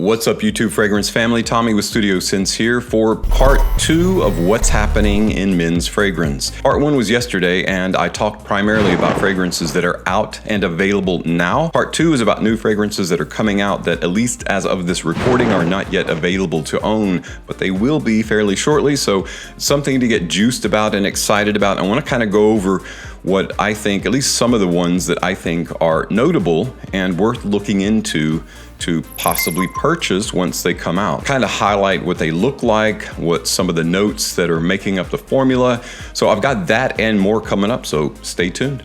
What's up, YouTube fragrance family? Tommy with Studio Sense here for part 2 of what's happening in men's fragrance. Part 1 was yesterday, and I talked primarily about fragrances that are out and available now. Part 2 is about new fragrances that are coming out that, at least as of this recording, are not yet available to own, but they will be fairly shortly, so something to get juiced about and excited about. I want to kind of go over what I think, at least some of the ones that I think are notable and worth looking into to possibly purchase once they come out. Kind of highlight what they look like, what some of the notes that are making up the formula. So I've got that and more coming up, so stay tuned.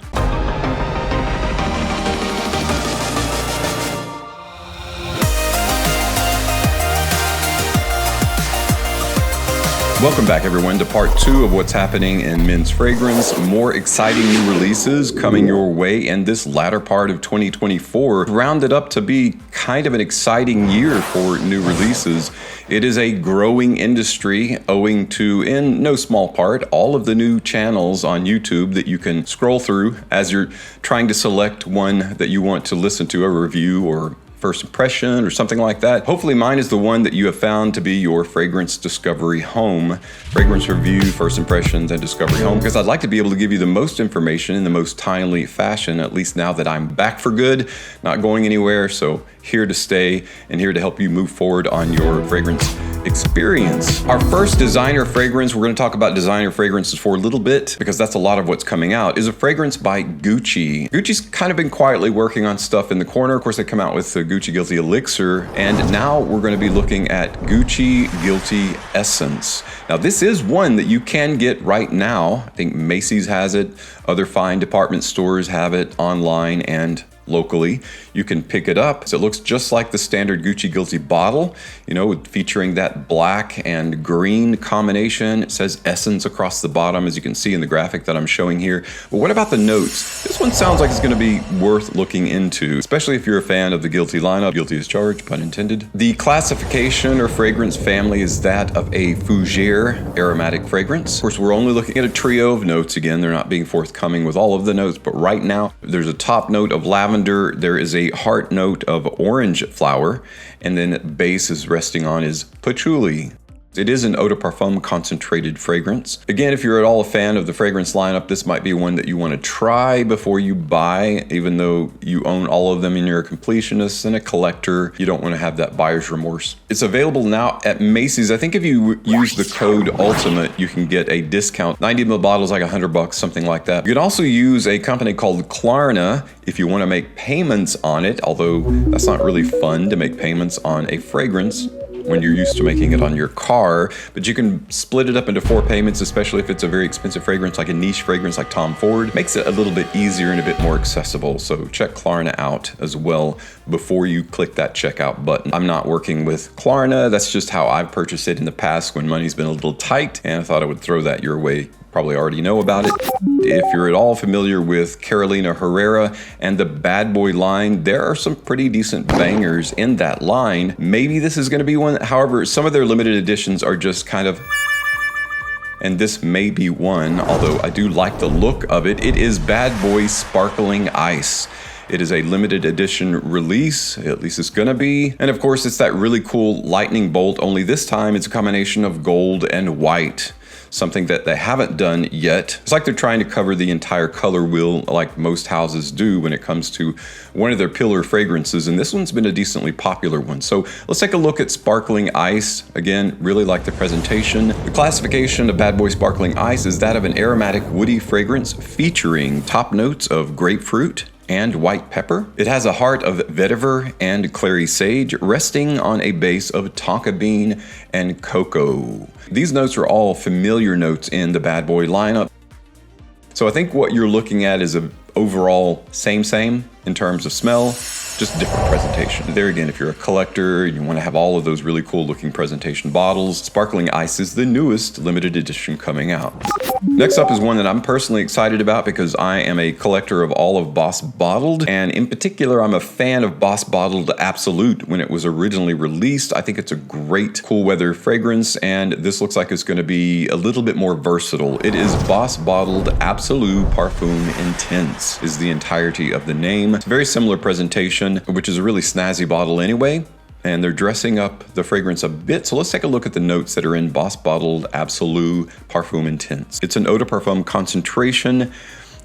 Welcome back, everyone, to part 2 of what's happening in men's fragrance. More exciting new releases coming your way in this latter part of 2024. Rounded up to be kind of an exciting year for new releases. It is a growing industry owing to, in no small part, all of the new channels on YouTube that you can scroll through as you're trying to select one that you want to listen to, a review or first impression or something like that. Hopefully mine is the one that you have found to be your fragrance discovery home. Fragrance review, first impressions, and discovery home, because I'd like to be able to give you the most information in the most timely fashion, at least now that I'm back for good, not going anywhere, so here to stay and here to help you move forward on your fragrance experience. Our first designer fragrance, we're going to talk about designer fragrances for a little bit because that's a lot of what's coming out, is a fragrance by Gucci. Gucci's kind of been quietly working on stuff in the corner. Of course, they come out with the Gucci Guilty Elixir, and now we're going to be looking at Gucci Guilty Essence. Now, this is one that you can get right now. I think Macy's has it. Other fine department stores have it online and locally. You can pick it up. So it looks just like the standard Gucci Guilty bottle, you know, featuring that black and green combination. It says Essence across the bottom, as you can see in the graphic that I'm showing here. But what about the notes? This one sounds like it's going to be worth looking into, especially if you're a fan of the Guilty lineup. Guilty as charged, pun intended. The classification or fragrance family is that of a fougere aromatic fragrance. Of course, we're only looking at a trio of notes. Again, they're not being forthcoming with all of the notes, but right now there's a top note of lavender. There is a heart note of orange flower, and then base is resting on is patchouli. It is an eau de parfum concentrated fragrance. Again, if you're at all a fan of the fragrance lineup, this might be one that you want to try before you buy, even though you own all of them and you're a completionist and a collector. You don't want to have that buyer's remorse. It's available now at Macy's. I think if you use the code ULTIMATE, you can get a discount. 90 ml bottles, like $100, something like that. You can also use a company called Klarna if you want to make payments on it, although that's not really fun to make payments on a fragrance when you're used to making it on your car, but you can split it up into 4 payments, especially if it's a very expensive fragrance, like a niche fragrance like Tom Ford. Makes it a little bit easier and a bit more accessible, so check Klarna out as well before you click that checkout button. I'm not working with Klarna, that's just how I've purchased it in the past when money's been a little tight, and I thought I would throw that your way. Probably already know about it. If you're at all familiar with Carolina Herrera and the Bad Boy line, there are some pretty decent bangers in that line. Maybe this is going to be one. However, some of their limited editions are just kind of, and this may be one, although I do like the look of it. It is Bad Boy Sparkling Ice. It is a limited edition release, at least it's gonna be. And of course, it's that really cool lightning bolt, only this time it's a combination of gold and white. Something that they haven't done yet. It's like they're trying to cover the entire color wheel like most houses do when it comes to one of their pillar fragrances, and this one's been a decently popular one. So let's take a look at Sparkling Ice. Again, really like the presentation. The classification of Bad Boy Sparkling Ice is that of an aromatic woody fragrance featuring top notes of grapefruit and white pepper. It has a heart of vetiver and clary sage resting on a base of tonka bean and cocoa. These notes are all familiar notes in the Bad Boy lineup. So I think what you're looking at is a overall same in terms of smell, just different presentation. There again, if you're a collector and you want to have all of those really cool looking presentation bottles, Sparkling Ice is the newest limited edition coming out. Next up is one that I'm personally excited about because I am a collector of all of Boss Bottled, and in particular, I'm a fan of Boss Bottled Absolute when it was originally released. I think it's a great cool weather fragrance, and this looks like it's going to be a little bit more versatile. It is Boss Bottled Absolu Parfum Intense is the entirety of the name. It's a very similar presentation, which is a really snazzy bottle anyway. and they're dressing up the fragrance a bit. So let's take a look at the notes that are in Boss Bottled Absolu Parfum Intense. It's an eau de parfum concentration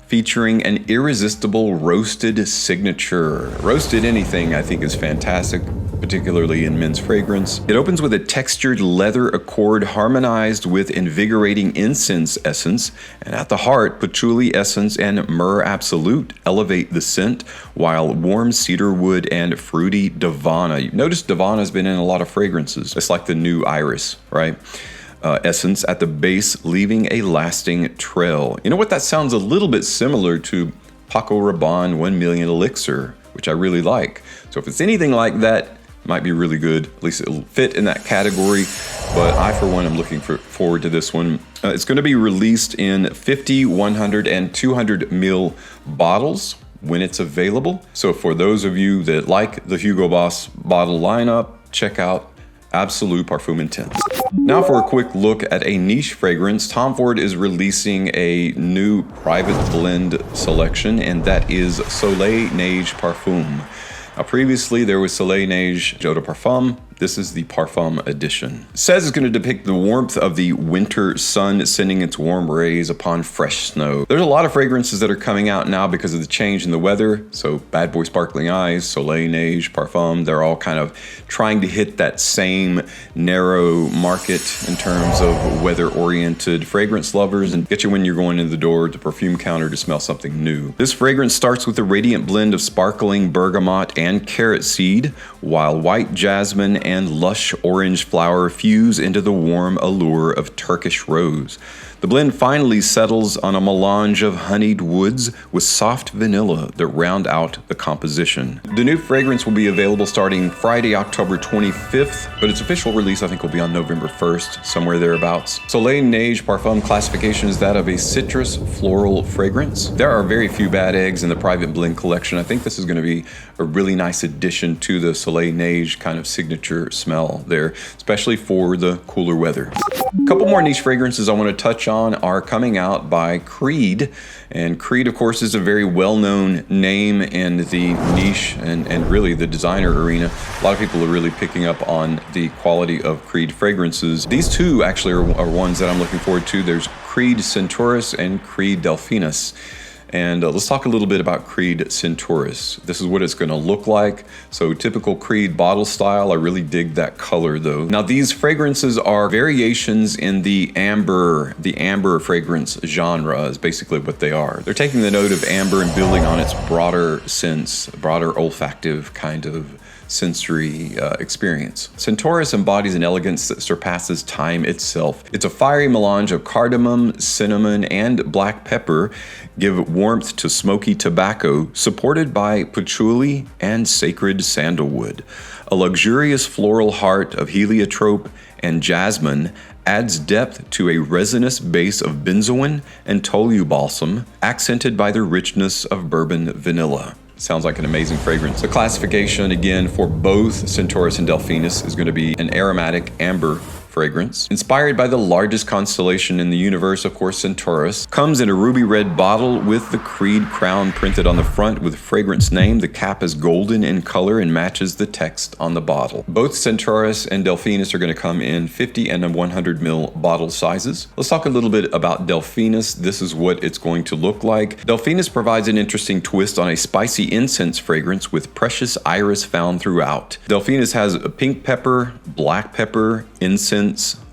featuring an irresistible roasted signature. Roasted anything I think is fantastic, particularly in men's fragrance. It opens with a textured leather accord harmonized with invigorating incense essence, and at the heart, patchouli essence and myrrh absolute elevate the scent, while warm cedar wood and fruity davana. You notice davana's been in a lot of fragrances. It's like the new iris, right? Essence at the base, leaving a lasting trail. You know what? That sounds a little bit similar to Paco Rabanne 1 Million Elixir, which I really like. So if it's anything like that, it might be really good. At least it'll fit in that category. But I, for one, am looking forward to this one. It's going to be released in 50, 100, and 200 ml bottles when it's available. So for those of you that like the Hugo Boss bottle lineup, check out Absolu Parfum Intense. Now for a quick look at a niche fragrance. Tom Ford is releasing a new private blend selection, and that is Soleil Neige Parfum. Now previously there was Soleil Neige Eau de Parfum. This is the Parfum edition. It says it's going to depict the warmth of the winter sun sending its warm rays upon fresh snow. There's a lot of fragrances that are coming out now because of the change in the weather. So Bad Boy Sparkling Eyes, Soleil Neige, Parfum, they're all kind of trying to hit that same narrow market in terms of weather-oriented fragrance lovers and get you when you're going in the door to the perfume counter to smell something new. This fragrance starts with a radiant blend of sparkling bergamot and carrot seed, while white jasmine and lush orange flower fuse into the warm allure of Turkish rose. The blend finally settles on a melange of honeyed woods with soft vanilla that round out the composition. The new fragrance will be available starting Friday, October 25th, but its official release I think will be on November 1st, somewhere thereabouts. Soleil Neige Parfum classification is that of a citrus floral fragrance. There are very few bad eggs in the private blend collection. I think this is going to be a really nice addition to the Soleil Neige kind of signature smell there, especially for the cooler weather. A couple more niche fragrances I want to touch on are coming out by Creed. And Creed, of course, is a very well-known name in the niche and really the designer arena. A lot of people are really picking up on the quality of Creed fragrances. These two actually are ones that I'm looking forward to. There's Creed Centaurus and Creed Delphinus. And let's talk a little bit about Creed Centaurus. This is what it's going to look like. So typical Creed bottle style. I really dig that color though. Now these fragrances are variations in the amber fragrance genre is basically what they are. They're taking the note of amber and building on its broader sense, broader olfactive kind of sensory experience. Centaurus embodies an elegance that surpasses time itself. It's a fiery melange of cardamom, cinnamon, and black pepper, give warmth to smoky tobacco, supported by patchouli and sacred sandalwood. A luxurious floral heart of heliotrope and jasmine adds depth to a resinous base of benzoin and tolu balsam, accented by the richness of bourbon vanilla. Sounds like an amazing fragrance. The classification, again, for both Centaurus and Delphinus is going to be an aromatic amber fragrance. Inspired by the largest constellation in the universe, of course, Centaurus. Comes in a ruby red bottle with the Creed crown printed on the front with fragrance name. The cap is golden in color and matches the text on the bottle. Both Centaurus and Delphinus are going to come in 50 and 100 ml bottle sizes. Let's talk a little bit about Delphinus. This is what it's going to look like. Delphinus provides an interesting twist on a spicy incense fragrance with precious iris found throughout. Delphinus has a pink pepper, black pepper, incense,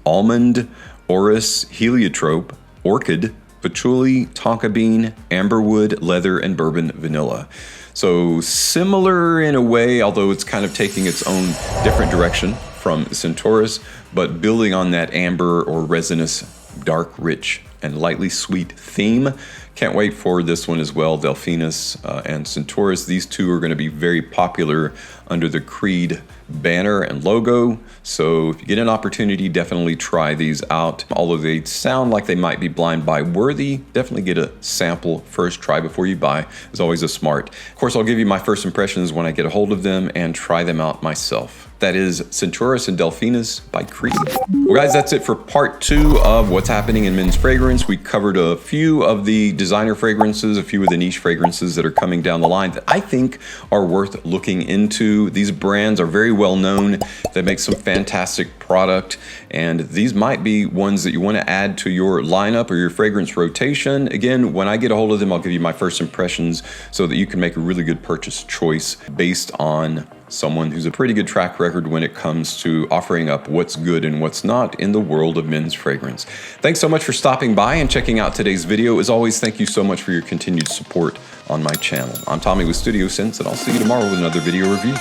almond, orris, heliotrope, orchid, patchouli, tonka bean, amberwood, leather, and bourbon vanilla. So similar in a way, although it's kind of taking its own different direction from Centaurus, but building on that amber or resinous, dark, rich, and lightly sweet theme. Can't wait for this one as well, Delphinus and Centaurus. These two are going to be very popular under the Creed banner and logo. So if you get an opportunity, definitely try these out. Although they sound like they might be blind buy worthy, definitely get a sample first, try before you buy. It's always a smart. Of course, I'll give you my first impressions when I get a hold of them and try them out myself. That is Centaurus and Delphinus by Creed. Well guys, that's it for part 2 of what's happening in men's fragrance. We covered a few of the designer fragrances, a few of the niche fragrances that are coming down the line that I think are worth looking into. These brands are very well known. They make some fantastic product, and these might be ones that you want to add to your lineup or your fragrance rotation. Again, when I get a hold of them, I'll give you my first impressions so that you can make a really good purchase choice based on someone who's a pretty good track record when it comes to offering up what's good and what's not in the world of men's fragrance. Thanks so much for stopping by and checking out today's video. As always, thank you so much for your continued support on my channel. I'm Tommy with Studio Sense, and I'll see you tomorrow with another video review.